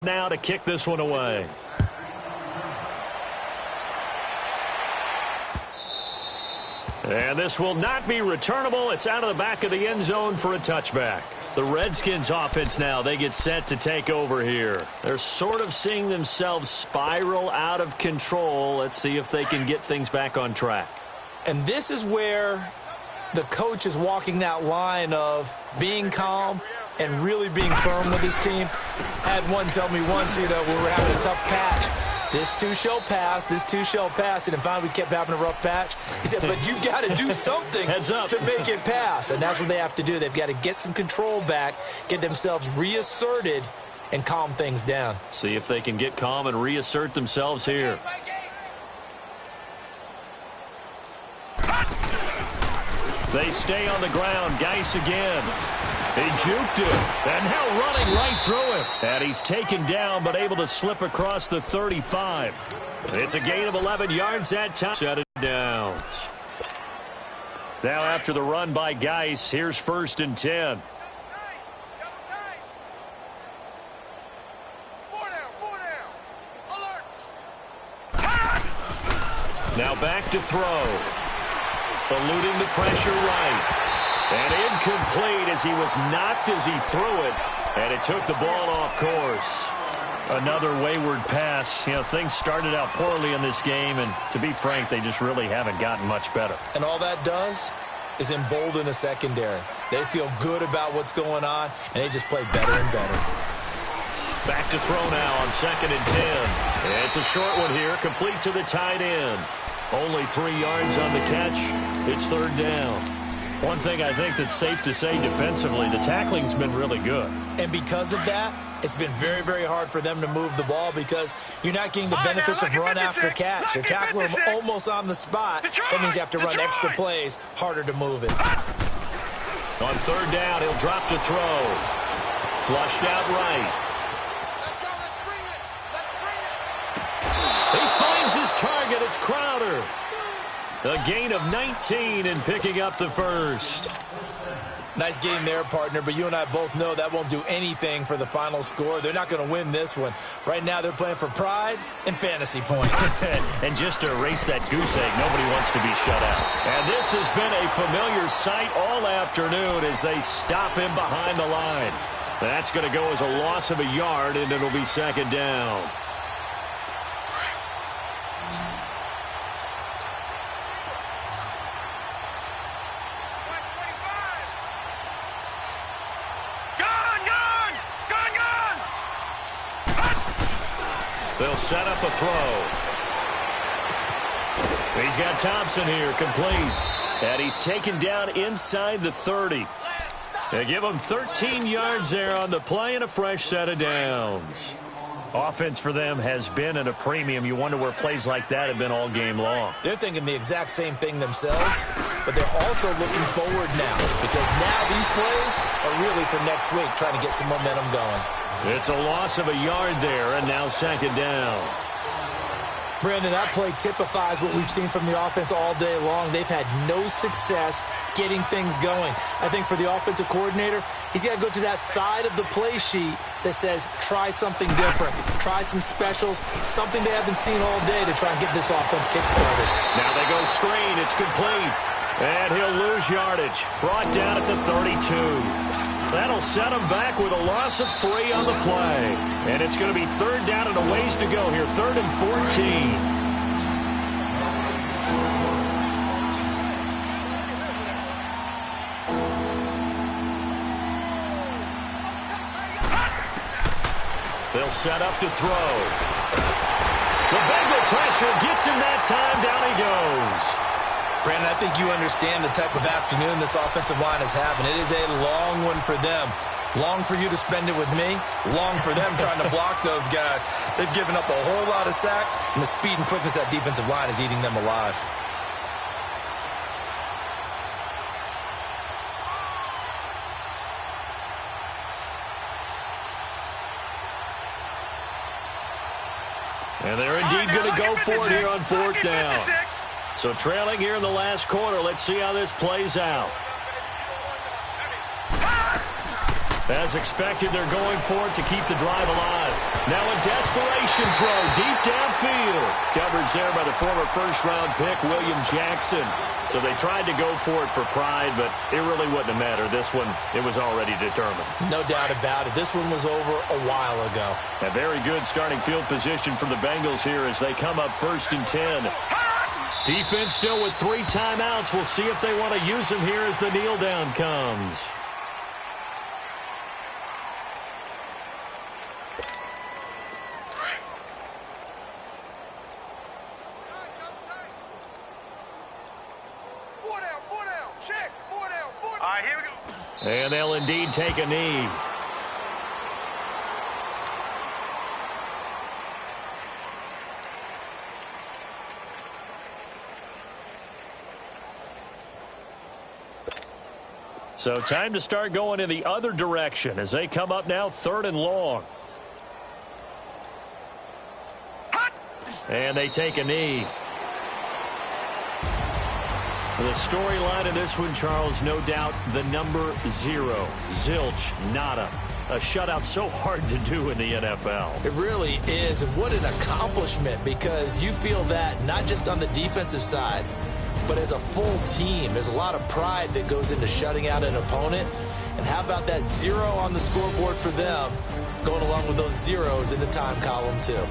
Now to kick this one away. And this will not be returnable. It's out of the back of the end zone for a touchback. The Redskins offense now, they get set to take over here. They're sort of seeing themselves spiral out of control. Let's see if they can get things back on track. And this is where the coach is walking that line of being calm and really being firm with his team. Had one tell me once, when we were having a tough patch, this too shall pass, this too shall pass. And finally we kept having a rough patch. He said, but you got to do something to make it pass. And that's what they have to do. They've got to get some control back, get themselves reasserted, and calm things down. See if they can get calm and reassert themselves here. They stay on the ground. Geis again. He juked him. And now running right through him. And he's taken down but able to slip across the 35. It's a gain of 11 yards that time. Set it downs. Now after the run by Geis, here's 1st and 10. Now back to throw. Eluding the pressure right. And incomplete as he was knocked as he threw it. And it took the ball off course. Another wayward pass. Things started out poorly in this game. And to be frank, they just really haven't gotten much better. And all that does is embolden the secondary. They feel good about what's going on, and they just play better and better. Back to throw now on 2nd and 10. It's a short one here, complete to the tight end. Only 3 yards on the catch. It's 3rd down. One thing I think that's safe to say defensively, the tackling's been really good. And because of that, it's been very, very hard for them to move the ball because you're not getting the benefits of run after catch. They're tackling them almost on the spot. That means you have to run extra plays, harder to move it. On 3rd down, he'll drop to throw. Flushed out right. He finds his target. It's Crowder. A gain of 19 and picking up the 1st. Nice game there, partner, but you and I both know that won't do anything for the final score. They're not going to win this one. Right now they're playing for pride and fantasy points. And just to erase that goose egg, nobody wants to be shut out. And this has been a familiar sight all afternoon as they stop him behind the line. That's going to go as a loss of a yard, and it'll be 2nd down. They'll set up a throw. He's got Thompson here, complete. And he's taken down inside the 30. They give him 13 yards there on the play and a fresh set of downs. Offense for them has been at a premium. You wonder where plays like that have been all game long. They're thinking the exact same thing themselves, but they're also looking forward now because now these plays are really for next week, trying to get some momentum going. It's a loss of a yard there, and now 2nd down. Brandon, that play typifies what we've seen from the offense all day long. They've had no success getting things going. I think for the offensive coordinator, he's got to go to that side of the play sheet that says try something different, try some specials, something they haven't seen all day to try and get this offense kick-started. Now they go screen. It's complete. And he'll lose yardage. Brought down at the 32. That'll set him back with a loss of 3 on the play. And it's going to be 3rd down and a ways to go here. 3rd and 14. They'll set up to throw. The Bengal pressure gets him that time. Down he goes. Brandon, I think you understand the type of afternoon this offensive line is having. It is a long one for them. Long for you to spend it with me. Long for them trying to block those guys. They've given up a whole lot of sacks, and the speed and quickness of that defensive line is eating them alive. And they're indeed going to go for it here on 4th down. So trailing here in the last quarter. Let's see how this plays out. As expected, they're going for it to keep the drive alive. Now desperation throw deep downfield. Coverage there by the former first-round pick, William Jackson. So they tried to go for it for pride, but it really wouldn't have mattered. This one, it was already determined. No doubt about it. This one was over a while ago. A very good starting field position for the Bengals here as they come up 1st and 10. Defense still with 3 timeouts. We'll see if they want to use them here as the kneel down comes. And they'll indeed take a knee. So time to start going in the other direction as they come up now 3rd and long. And they take a knee. The storyline of this one, Charles, no doubt the number 0. Zilch, nada. A shutout so hard to do in the NFL. It really is, and what an accomplishment, because you feel that not just on the defensive side, but as a full team. There's a lot of pride that goes into shutting out an opponent. And how about that 0 on the scoreboard for them, going along with those zeros in the time column too.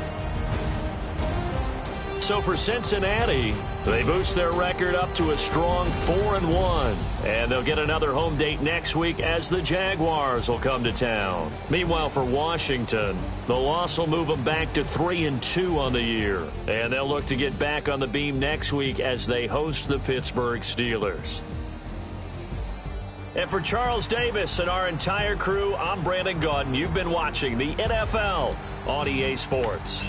So for Cincinnati, they boost their record up to a strong 4-1. And they'll get another home date next week as the Jaguars will come to town. Meanwhile, for Washington, the loss will move them back to 3-2 on the year. And they'll look to get back on the beam next week as they host the Pittsburgh Steelers. And for Charles Davis and our entire crew, I'm Brandon Gaudin. You've been watching the NFL on EA Sports.